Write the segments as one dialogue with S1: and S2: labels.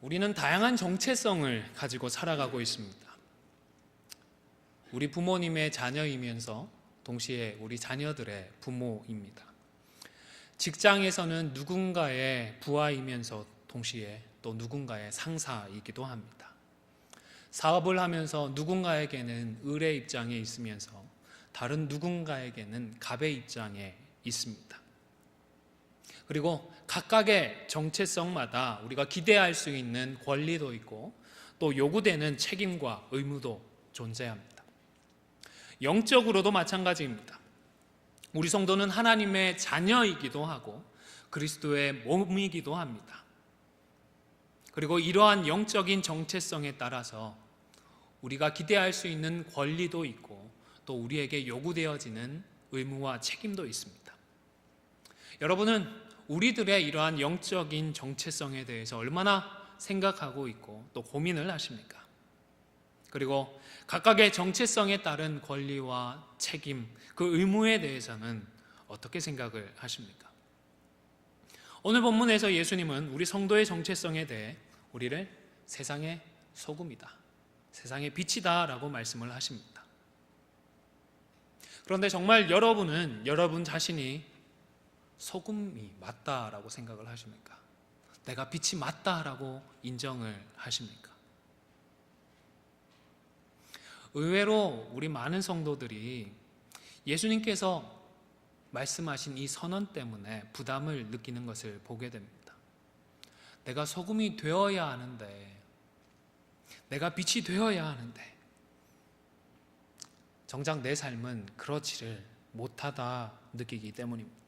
S1: 우리는 다양한 정체성을 가지고 살아가고 있습니다. 우리 부모님의 자녀이면서 동시에 우리 자녀들의 부모입니다. 직장에서는 누군가의 부하이면서 동시에 또 누군가의 상사이기도 합니다. 사업을 하면서 누군가에게는 을의 입장에 있으면서 다른 누군가에게는 갑의 입장에 있습니다. 그리고 각각의 정체성마다 우리가 기대할 수 있는 권리도 있고 또 요구되는 책임과 의무도 존재합니다. 영적으로도 마찬가지입니다. 우리 성도는 하나님의 자녀이기도 하고 그리스도의 몸이기도 합니다. 그리고 이러한 영적인 정체성에 따라서 우리가 기대할 수 있는 권리도 있고 또 우리에게 요구되어지는 의무와 책임도 있습니다. 여러분은 우리들의 이러한 영적인 정체성에 대해서 얼마나 생각하고 있고 또 고민을 하십니까? 그리고 각각의 정체성에 따른 권리와 책임, 그 의무에 대해서는 어떻게 생각을 하십니까? 오늘 본문에서 예수님은 우리 성도의 정체성에 대해 우리를 세상의 소금이다, 세상의 빛이다 라고 말씀을 하십니다. 그런데 정말 여러분은 여러분 자신이 소금이 맞다라고 생각을 하십니까? 내가 빛이 맞다라고 인정을 하십니까? 의외로 우리 많은 성도들이 예수님께서 말씀하신 이 선언 때문에 부담을 느끼는 것을 보게 됩니다. 내가 소금이 되어야 하는데, 내가 빛이 되어야 하는데 정작 내 삶은 그렇지를 못하다 느끼기 때문입니다.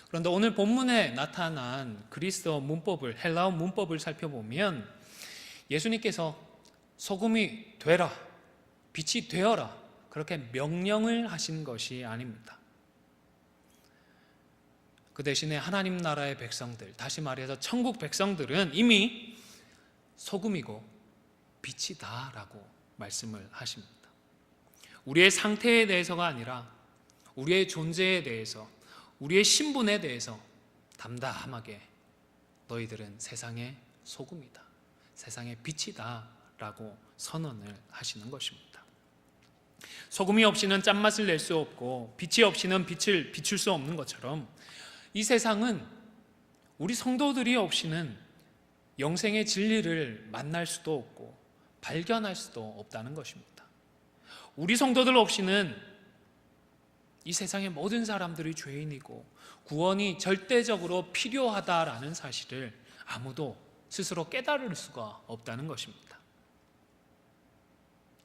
S1: 그런데 오늘 본문에 나타난 그리스어 문법을, 헬라어 문법을 살펴보면 예수님께서 소금이 되라, 빛이 되어라 그렇게 명령을 하신 것이 아닙니다. 그 대신에 하나님 나라의 백성들, 다시 말해서 천국 백성들은 이미 소금이고 빛이다 라고 말씀을 하십니다. 우리의 상태에 대해서가 아니라 우리의 존재에 대해서, 우리의 신분에 대해서 담담하게 너희들은 세상의 소금이다, 세상의 빛이다 라고 선언을 하시는 것입니다. 소금이 없이는 짠맛을 낼 수 없고 빛이 없이는 빛을 비출 수 없는 것처럼 이 세상은 우리 성도들이 없이는 영생의 진리를 만날 수도 없고 발견할 수도 없다는 것입니다. 우리 성도들 없이는 이 세상의 모든 사람들이 죄인이고 구원이 절대적으로 필요하다라는 사실을 아무도 스스로 깨달을 수가 없다는 것입니다.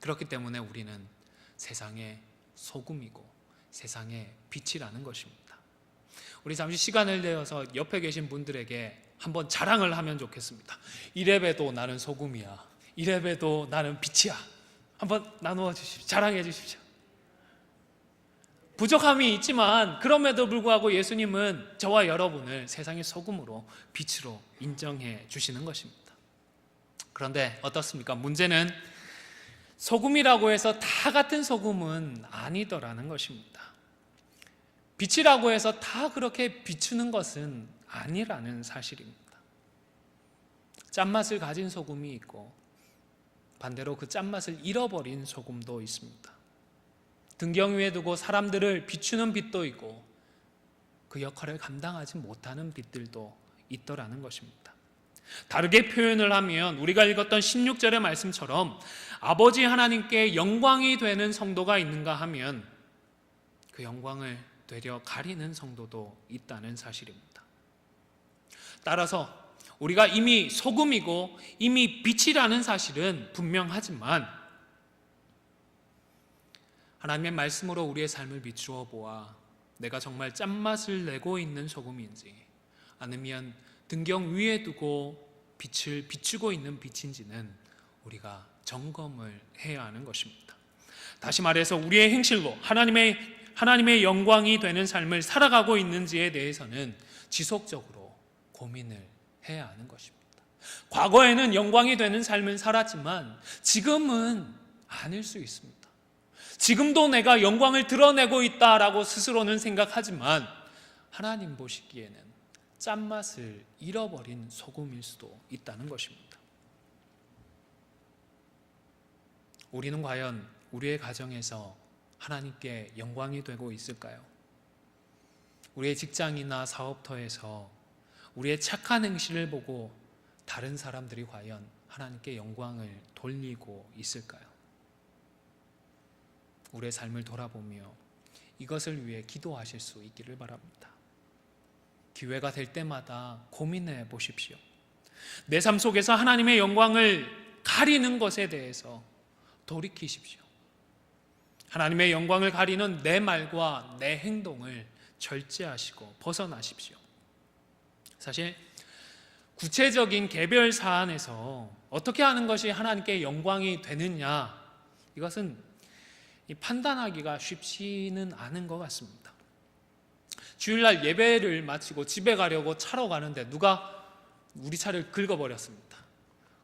S1: 그렇기 때문에 우리는 세상의 소금이고 세상의 빛이라는 것입니다. 우리 잠시 시간을 내어서 옆에 계신 분들에게 한번 자랑을 하면 좋겠습니다. 이래봬도 나는 소금이야, 이래봬도 나는 빛이야. 한번 나누어 주십시오. 자랑해 주십시오. 부족함이 있지만 그럼에도 불구하고 예수님은 저와 여러분을 세상의 소금으로 빛으로 인정해 주시는 것입니다. 그런데 어떻습니까? 문제는 소금이라고 해서 다 같은 소금은 아니더라는 것입니다. 빛이라고 해서 다 그렇게 비추는 것은 아니라는 사실입니다. 짠맛을 가진 소금이 있고 반대로 그 짠맛을 잃어버린 소금도 있습니다. 등경 위에 두고 사람들을 비추는 빛도 있고 그 역할을 감당하지 못하는 빛들도 있더라는 것입니다. 다르게 표현을 하면 우리가 읽었던 16절의 말씀처럼 아버지 하나님께 영광이 되는 성도가 있는가 하면 그 영광을 되려 가리는 성도도 있다는 사실입니다. 따라서 우리가 이미 소금이고 이미 빛이라는 사실은 분명하지만 하나님의 말씀으로 우리의 삶을 비추어 보아 내가 정말 짠맛을 내고 있는 소금인지 아니면 등경 위에 두고 빛을 비추고 있는 빛인지는 우리가 점검을 해야 하는 것입니다. 다시 말해서 우리의 행실로 하나님의 영광이 되는 삶을 살아가고 있는지에 대해서는 지속적으로 고민을 해야 하는 것입니다. 과거에는 영광이 되는 삶을 살았지만 지금은 아닐 수 있습니다. 지금도 내가 영광을 드러내고 있다라고 스스로는 생각하지만 하나님 보시기에는 짠맛을 잃어버린 소금일 수도 있다는 것입니다. 우리는 과연 우리의 가정에서 하나님께 영광이 되고 있을까요? 우리의 직장이나 사업터에서 우리의 착한 행실을 보고 다른 사람들이 과연 하나님께 영광을 돌리고 있을까요? 우리의 삶을 돌아보며 이것을 위해 기도하실 수 있기를 바랍니다. 기회가 될 때마다 고민해 보십시오. 내 삶 속에서 하나님의 영광을 가리는 것에 대해서 돌이키십시오. 하나님의 영광을 가리는 내 말과 내 행동을 절제하시고 벗어나십시오. 사실 구체적인 개별 사안에서 어떻게 하는 것이 하나님께 영광이 되느냐, 이것은 판단하기가 쉽지는 않은 것 같습니다. 주일날 예배를 마치고 집에 가려고 차로 가는데 누가 우리 차를 긁어버렸습니다.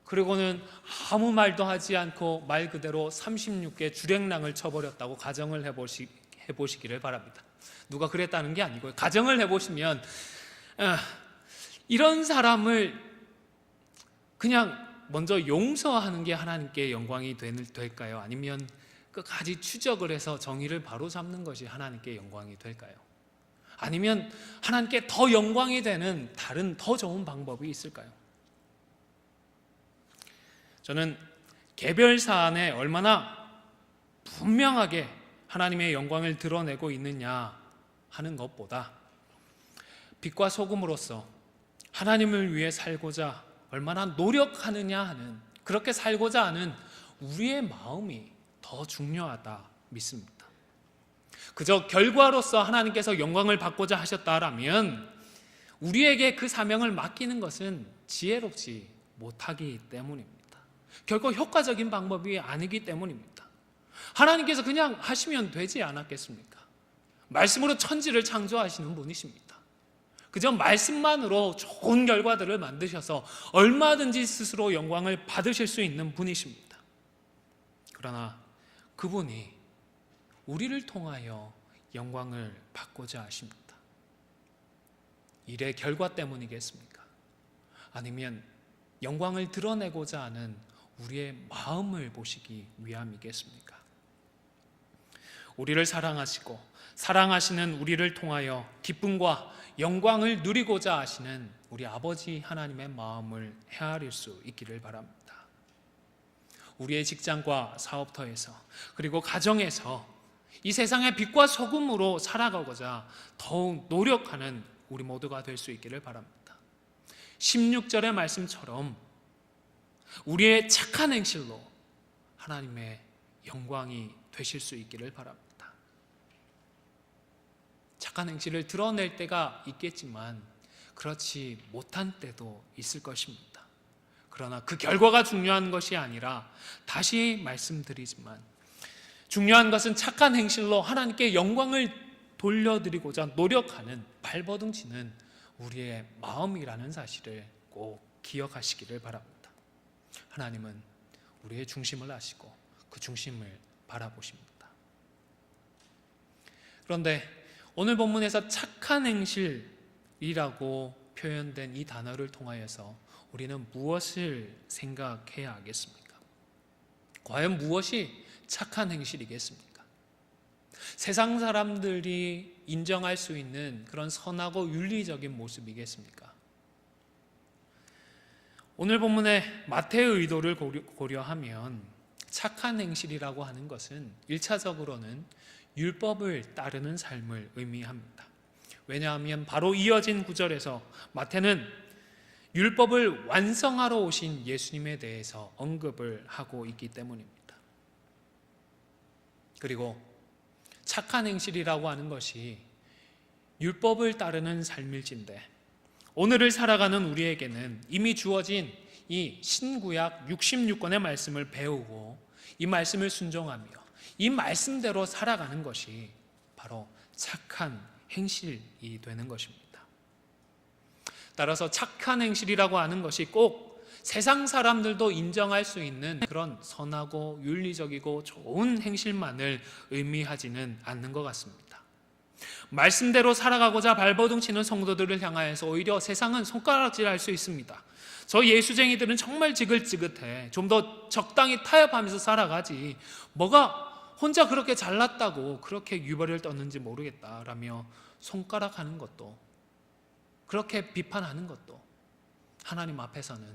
S1: 그리고는 아무 말도 하지 않고 말 그대로 36개 주랭랑을 쳐버렸다고 가정을 해보시기를 바랍니다. 누가 그랬다는 게 아니고요. 가정을 해보시면 이런 사람을 그냥 먼저 용서하는 게 하나님께 영광이 될까요? 아니면 끝까지 추적을 해서 정의를 바로잡는 것이 하나님께 영광이 될까요? 아니면 하나님께 더 영광이 되는 다른 더 좋은 방법이 있을까요? 저는 개별 사안에 얼마나 분명하게 하나님의 영광을 드러내고 있느냐 하는 것보다 빛과 소금으로서 하나님을 위해 살고자 얼마나 노력하느냐 하는, 그렇게 살고자 하는 우리의 마음이 더 중요하다 믿습니다. 그저 결과로서 하나님께서 영광을 받고자 하셨다라면 우리에게 그 사명을 맡기는 것은 지혜롭지 못하기 때문입니다. 결코 효과적인 방법이 아니기 때문입니다. 하나님께서 그냥 하시면 되지 않았겠습니까? 말씀으로 천지를 창조하시는 분이십니다. 그저 말씀만으로 좋은 결과들을 만드셔서 얼마든지 스스로 영광을 받으실 수 있는 분이십니다. 그러나 그분이 우리를 통하여 영광을 받고자 하십니다. 일의 결과 때문이겠습니까? 아니면 영광을 드러내고자 하는 우리의 마음을 보시기 위함이겠습니까? 우리를 사랑하시고 사랑하시는 우리를 통하여 기쁨과 영광을 누리고자 하시는 우리 아버지 하나님의 마음을 헤아릴 수 있기를 바랍니다. 우리의 직장과 사업터에서 그리고 가정에서 이 세상의 빛과 소금으로 살아가고자 더욱 노력하는 우리 모두가 될 수 있기를 바랍니다. 16절의 말씀처럼 우리의 착한 행실로 하나님의 영광이 되실 수 있기를 바랍니다. 착한 행실을 드러낼 때가 있겠지만 그렇지 못한 때도 있을 것입니다. 그러나 그 결과가 중요한 것이 아니라, 다시 말씀드리지만 중요한 것은 착한 행실로 하나님께 영광을 돌려드리고자 노력하는, 발버둥치는 우리의 마음이라는 사실을 꼭 기억하시기를 바랍니다. 하나님은 우리의 중심을 아시고 그 중심을 바라보십니다. 그런데 오늘 본문에서 착한 행실이라고 표현된 이 단어를 통하여서 우리는 무엇을 생각해야 하겠습니까? 과연 무엇이 착한 행실이겠습니까? 세상 사람들이 인정할 수 있는 그런 선하고 윤리적인 모습이겠습니까? 오늘 본문의 마태의 의도를 고려하면 착한 행실이라고 하는 것은 1차적으로는 율법을 따르는 삶을 의미합니다. 왜냐하면 바로 이어진 구절에서 마태는 율법을 완성하러 오신 예수님에 대해서 언급을 하고 있기 때문입니다. 그리고 착한 행실이라고 하는 것이 율법을 따르는 삶일진데, 오늘을 살아가는 우리에게는 이미 주어진 이 신구약 66권의 말씀을 배우고 이 말씀을 순종하며 이 말씀대로 살아가는 것이 바로 착한 행실이 되는 것입니다. 따라서 착한 행실이라고 하는 것이 꼭 세상 사람들도 인정할 수 있는 그런 선하고 윤리적이고 좋은 행실만을 의미하지는 않는 것 같습니다. 말씀대로 살아가고자 발버둥 치는 성도들을 향하여서 오히려 세상은 손가락질할 수 있습니다. 저 예수쟁이들은 정말 지긋지긋해. 좀 더 적당히 타협하면서 살아가지. 뭐가 혼자 그렇게 잘났다고 그렇게 유별을 떴는지 모르겠다라며 손가락하는 것도, 그렇게 비판하는 것도 하나님 앞에서는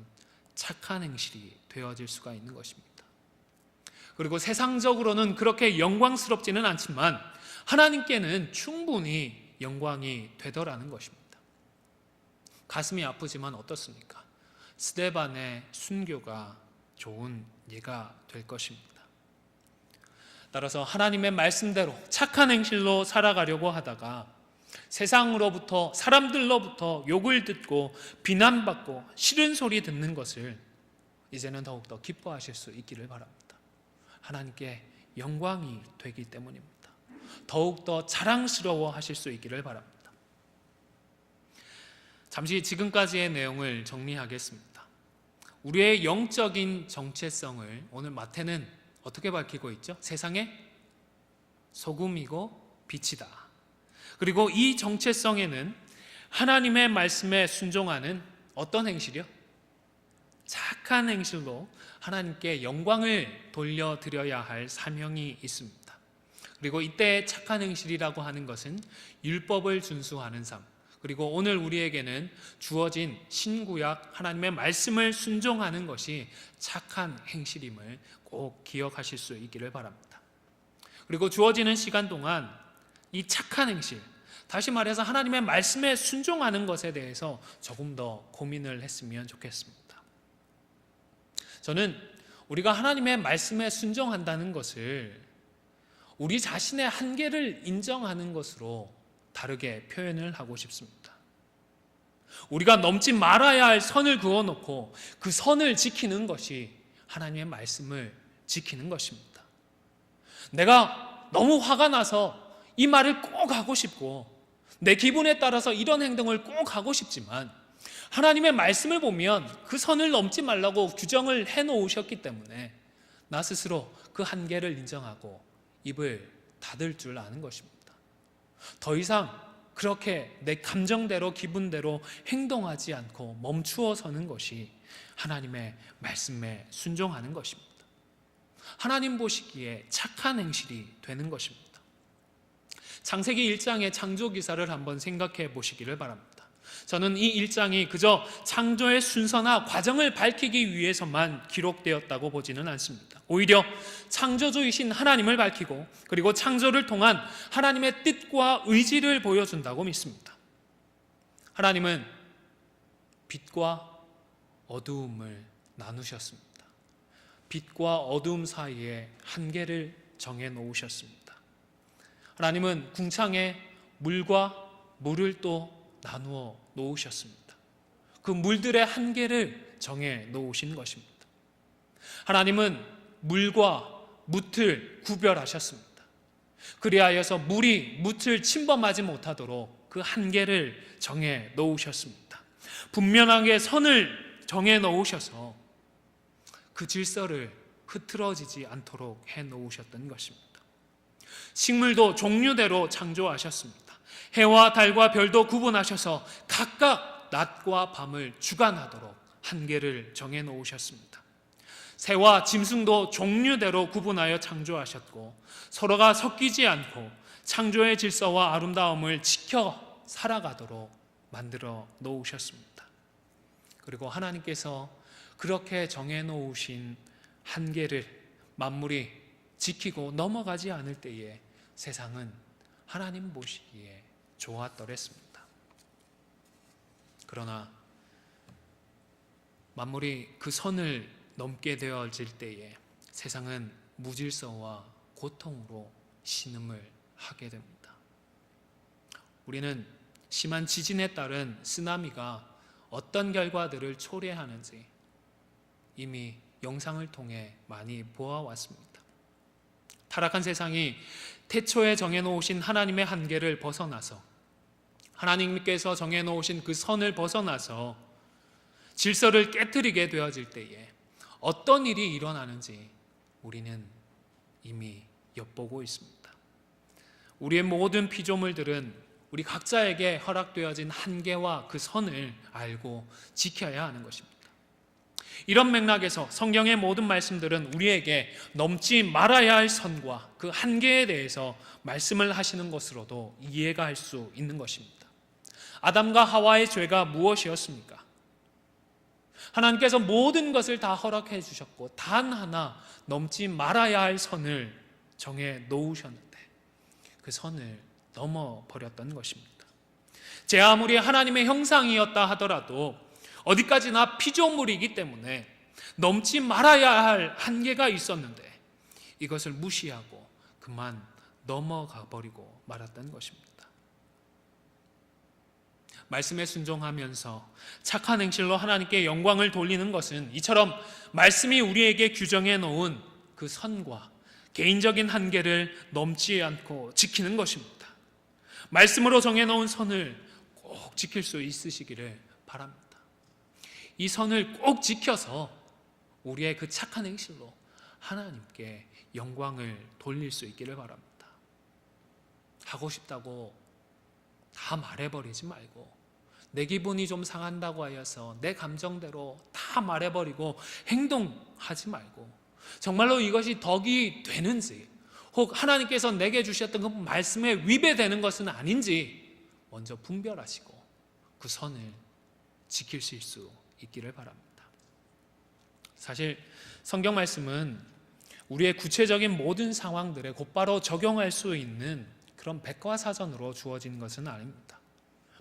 S1: 착한 행실이 되어질 수가 있는 것입니다. 그리고 세상적으로는 그렇게 영광스럽지는 않지만 하나님께는 충분히 영광이 되더라는 것입니다. 가슴이 아프지만 어떻습니까? 스데반의 순교가 좋은 예가 될 것입니다. 따라서 하나님의 말씀대로 착한 행실로 살아가려고 하다가 세상으로부터, 사람들로부터 욕을 듣고 비난받고 싫은 소리 듣는 것을 이제는 더욱더 기뻐하실 수 있기를 바랍니다. 하나님께 영광이 되기 때문입니다. 더욱더 자랑스러워 하실 수 있기를 바랍니다. 잠시 지금까지의 내용을 정리하겠습니다. 우리의 영적인 정체성을 오늘 마태는 어떻게 밝히고 있죠? 세상의 소금이고 빛이다. 그리고 이 정체성에는 하나님의 말씀에 순종하는 어떤 행실이요? 착한 행실로 하나님께 영광을 돌려드려야 할 사명이 있습니다. 그리고 이때 착한 행실이라고 하는 것은 율법을 준수하는 삶, 그리고 오늘 우리에게는 주어진 신구약 하나님의 말씀을 순종하는 것이 착한 행실임을 꼭 기억하실 수 있기를 바랍니다. 그리고 주어지는 시간 동안 이 착한 행실, 다시 말해서 하나님의 말씀에 순종하는 것에 대해서 조금 더 고민을 했으면 좋겠습니다. 저는 우리가 하나님의 말씀에 순종한다는 것을 우리 자신의 한계를 인정하는 것으로 다르게 표현을 하고 싶습니다. 우리가 넘지 말아야 할 선을 그어놓고 그 선을 지키는 것이 하나님의 말씀을 지키는 것입니다. 내가 너무 화가 나서 이 말을 꼭 하고 싶고 내 기분에 따라서 이런 행동을 꼭 하고 싶지만 하나님의 말씀을 보면 그 선을 넘지 말라고 규정을 해놓으셨기 때문에 나 스스로 그 한계를 인정하고 입을 닫을 줄 아는 것입니다. 더 이상 그렇게 내 감정대로 기분대로 행동하지 않고 멈추어 서는 것이 하나님의 말씀에 순종하는 것입니다. 하나님 보시기에 착한 행실이 되는 것입니다. 창세기 1장의 창조 기사를 한번 생각해 보시기를 바랍니다. 저는 이 1장이 그저 창조의 순서나 과정을 밝히기 위해서만 기록되었다고 보지는 않습니다. 오히려 창조주이신 하나님을 밝히고 그리고 창조를 통한 하나님의 뜻과 의지를 보여준다고 믿습니다. 하나님은 빛과 어두움을 나누셨습니다. 빛과 어두움 사이에 한계를 정해 놓으셨습니다. 하나님은 궁창에 물과 물을 또 나누어 놓으셨습니다. 그 물들의 한계를 정해 놓으신 것입니다. 하나님은 물과 뭇을 구별하셨습니다. 그리하여서 물이 뭇을 침범하지 못하도록 그 한계를 정해 놓으셨습니다. 분명하게 선을 정해 놓으셔서 그 질서를 흐트러지지 않도록 해 놓으셨던 것입니다. 식물도 종류대로 창조하셨습니다. 해와 달과 별도 구분하셔서 각각 낮과 밤을 주관하도록 한계를 정해 놓으셨습니다. 새와 짐승도 종류대로 구분하여 창조하셨고 서로가 섞이지 않고 창조의 질서와 아름다움을 지켜 살아가도록 만들어 놓으셨습니다. 그리고 하나님께서 그렇게 정해 놓으신 한계를 만물이 지키고 넘어가지 않을 때에 세상은 하나님 보시기에 좋았더랬습니다. 그러나 만물이 그 선을 넘게 되어질 때에 세상은 무질서와 고통으로 신음을 하게 됩니다. 우리는 심한 지진에 따른 쓰나미가 어떤 결과들을 초래하는지 이미 영상을 통해 많이 보아왔습니다. 타락한 세상이 태초에 정해놓으신 하나님의 한계를 벗어나서 하나님께서 정해놓으신 그 선을 벗어나서 질서를 깨트리게 되어질 때에 어떤 일이 일어나는지 우리는 이미 엿보고 있습니다. 우리의 모든 피조물들은 우리 각자에게 허락되어진 한계와 그 선을 알고 지켜야 하는 것입니다. 이런 맥락에서 성경의 모든 말씀들은 우리에게 넘지 말아야 할 선과 그 한계에 대해서 말씀을 하시는 것으로도 이해가 할 수 있는 것입니다. 아담과 하와의 죄가 무엇이었습니까? 하나님께서 모든 것을 다 허락해 주셨고 단 하나 넘지 말아야 할 선을 정해 놓으셨는데 그 선을 넘어버렸던 것입니다. 제 아무리 하나님의 형상이었다 하더라도 어디까지나 피조물이기 때문에 넘지 말아야 할 한계가 있었는데 이것을 무시하고 그만 넘어가 버리고 말았던 것입니다. 말씀에 순종하면서 착한 행실로 하나님께 영광을 돌리는 것은 이처럼 말씀이 우리에게 규정해 놓은 그 선과 개인적인 한계를 넘지 않고 지키는 것입니다. 말씀으로 정해 놓은 선을 꼭 지킬 수 있으시기를 바랍니다. 이 선을 꼭 지켜서 우리의 그 착한 행실로 하나님께 영광을 돌릴 수 있기를 바랍니다. 하고 싶다고 다 말해버리지 말고 내 기분이 좀 상한다고 하여서 내 감정대로 다 말해버리고 행동하지 말고 정말로 이것이 덕이 되는지 혹 하나님께서 내게 주셨던 그 말씀에 위배되는 것은 아닌지 먼저 분별하시고 그 선을 지키실 수 있기를 바랍니다. 사실 성경 말씀은 우리의 구체적인 모든 상황들에 곧바로 적용할 수 있는 그런 백과사전으로 주어진 것은 아닙니다.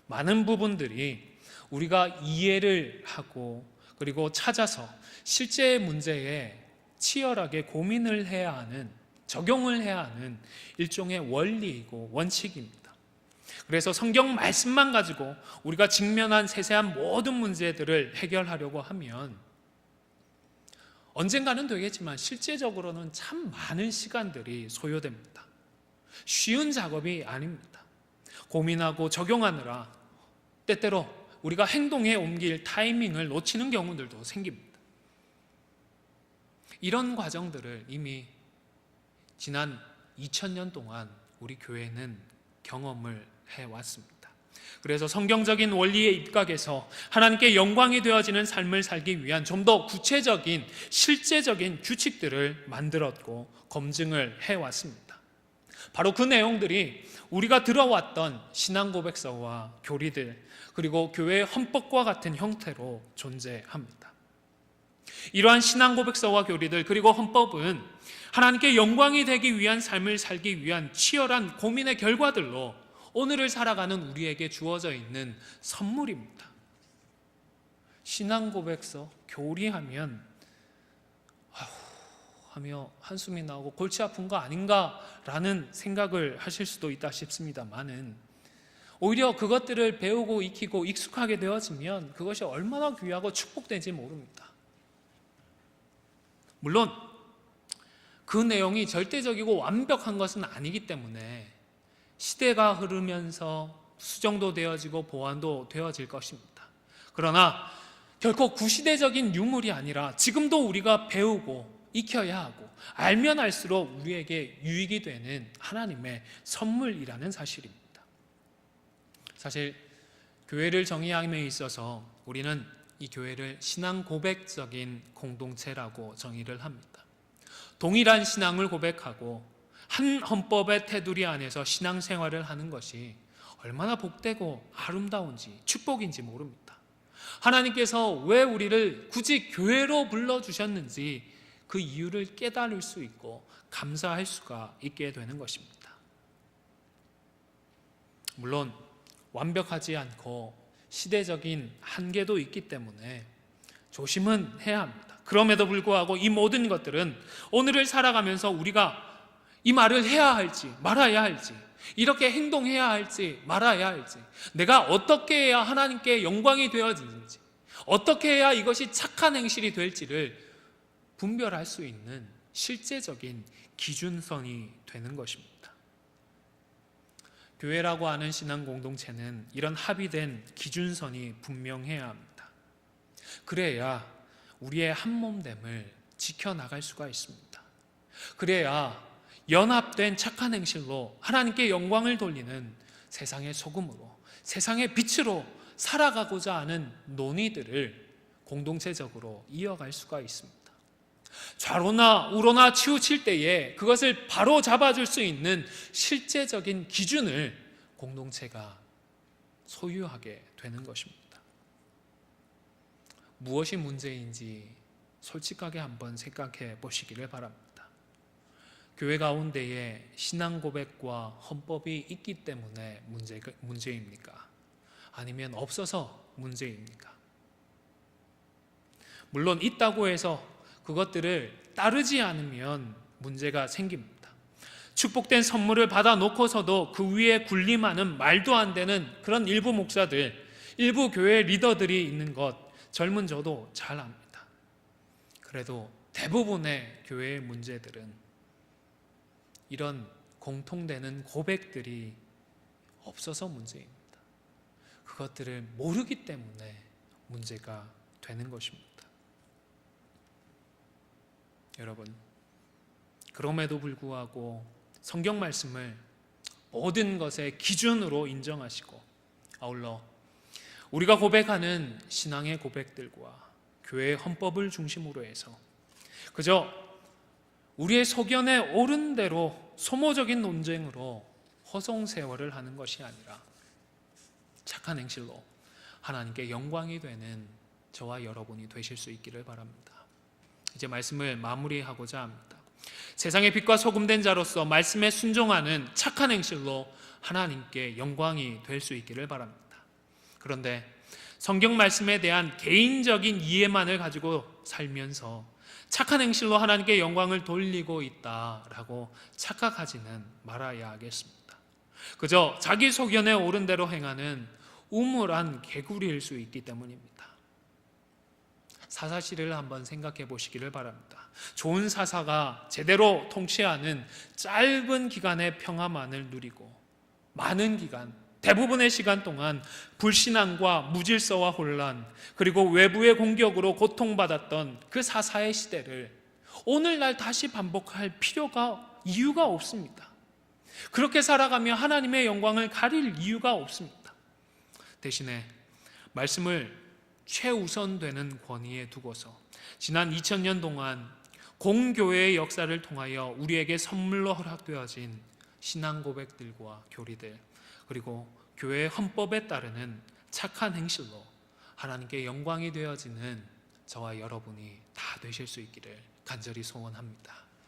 S1: 많은 부분들이 우리가 이해를 하고 그리고 찾아서 실제 문제에 치열하게 고민을 해야 하는, 적용을 해야 하는 일종의 원리이고 원칙입니다. 그래서 성경 말씀만 가지고 우리가 직면한 세세한 모든 문제들을 해결하려고 하면 언젠가는 되겠지만 실제적으로는 참 많은 시간들이 소요됩니다. 쉬운 작업이 아닙니다. 고민하고 적용하느라 때때로 우리가 행동에 옮길 타이밍을 놓치는 경우들도 생깁니다. 이런 과정들을 이미 지난 2000년 동안 우리 교회는 경험을 해왔습니다. 그래서 성경적인 원리의 입각에서 하나님께 영광이 되어지는 삶을 살기 위한 좀 더 구체적인 실제적인 규칙들을 만들었고 검증을 해왔습니다. 바로 그 내용들이 우리가 들어왔던 신앙 고백서와 교리들 그리고 교회의 헌법과 같은 형태로 존재합니다. 이러한 신앙 고백서와 교리들 그리고 헌법은 하나님께 영광이 되기 위한 삶을 살기 위한 치열한 고민의 결과들로 오늘을 살아가는 우리에게 주어져 있는 선물입니다. 신앙 고백서, 교리하면 하며 한숨이 나오고 골치 아픈 거 아닌가라는 생각을 하실 수도 있다 싶습니다만은 오히려 그것들을 배우고 익히고 익숙하게 되어지면 그것이 얼마나 귀하고 축복된지 모릅니다. 물론 그 내용이 절대적이고 완벽한 것은 아니기 때문에 시대가 흐르면서 수정도 되어지고 보완도 되어질 것입니다. 그러나 결코 구시대적인 유물이 아니라 지금도 우리가 배우고 익혀야 하고 알면 알수록 우리에게 유익이 되는 하나님의 선물이라는 사실입니다. 사실 교회를 정의함에 있어서 우리는 이 교회를 신앙 고백적인 공동체라고 정의를 합니다. 동일한 신앙을 고백하고 한 헌법의 테두리 안에서 신앙생활을 하는 것이 얼마나 복되고 아름다운지 축복인지 모릅니다. 하나님께서 왜 우리를 굳이 교회로 불러주셨는지 그 이유를 깨달을 수 있고 감사할 수가 있게 되는 것입니다. 물론 완벽하지 않고 시대적인 한계도 있기 때문에 조심은 해야 합니다. 그럼에도 불구하고 이 모든 것들은 오늘을 살아가면서 우리가 이 말을 해야 할지 말아야 할지 이렇게 행동해야 할지 말아야 할지 내가 어떻게 해야 하나님께 영광이 되어지는지 어떻게 해야 이것이 착한 행실이 될지를 분별할 수 있는 실제적인 기준선이 되는 것입니다. 교회라고 하는 신앙 공동체는 이런 합의된 기준선이 분명해야 합니다. 그래야 우리의 한몸됨을 지켜나갈 수가 있습니다. 그래야 연합된 착한 행실로 하나님께 영광을 돌리는 세상의 소금으로, 세상의 빛으로 살아가고자 하는 논의들을 공동체적으로 이어갈 수가 있습니다. 좌로나 우로나 치우칠 때에 그것을 바로 잡아줄 수 있는 실제적인 기준을 공동체가 소유하게 되는 것입니다. 무엇이 문제인지 솔직하게 한번 생각해 보시기를 바랍니다. 교회 가운데에 신앙 고백과 헌법이 있기 때문에 문제입니까? 아니면 없어서 문제입니까? 물론 있다고 해서 그것들을 따르지 않으면 문제가 생깁니다. 축복된 선물을 받아 놓고서도 그 위에 군림하는 말도 안 되는 그런 일부 목사들, 일부 교회 리더들이 있는 것 젊은 저도 잘 압니다. 그래도 대부분의 교회의 문제들은 이런 공통되는 고백들이 없어서 문제입니다. 그것들을 모르기 때문에 문제가 되는 것입니다. 여러분, 그럼에도 불구하고 성경 말씀을 모든 것의 기준으로 인정하시고 아울러 우리가 고백하는 신앙의 고백들과 교회의 헌법을 중심으로 해서 그저 우리의 소견에 옳은 대로 소모적인 논쟁으로 허송세월을 하는 것이 아니라 착한 행실로 하나님께 영광이 되는 저와 여러분이 되실 수 있기를 바랍니다. 이제 말씀을 마무리하고자 합니다. 세상의 빛과 소금된 자로서 말씀에 순종하는 착한 행실로 하나님께 영광이 될 수 있기를 바랍니다. 그런데 성경 말씀에 대한 개인적인 이해만을 가지고 살면서 착한 행실로 하나님께 영광을 돌리고 있다라고 착각하지는 말아야 하겠습니다. 그저 자기 소견에 옳은 대로 행하는 우물한 개구리일 수 있기 때문입니다. 사사시를 한번 생각해 보시기를 바랍니다. 좋은 사사가 제대로 통치하는 짧은 기간의 평화만을 누리고 많은 기간, 대부분의 시간 동안 불신앙과 무질서와 혼란, 그리고 외부의 공격으로 고통받았던 그 사사의 시대를 오늘날 다시 반복할 이유가 없습니다. 그렇게 살아가며 하나님의 영광을 가릴 이유가 없습니다. 대신에 말씀을 최우선되는 권위에 두고서 지난 2000년 동안 공교회의 역사를 통하여 우리에게 선물로 허락되어진 신앙 고백들과 교리들, 그리고 교회의 헌법에 따르는 착한 행실로 하나님께 영광이 되어지는 저와 여러분이 다 되실 수 있기를 간절히 소원합니다.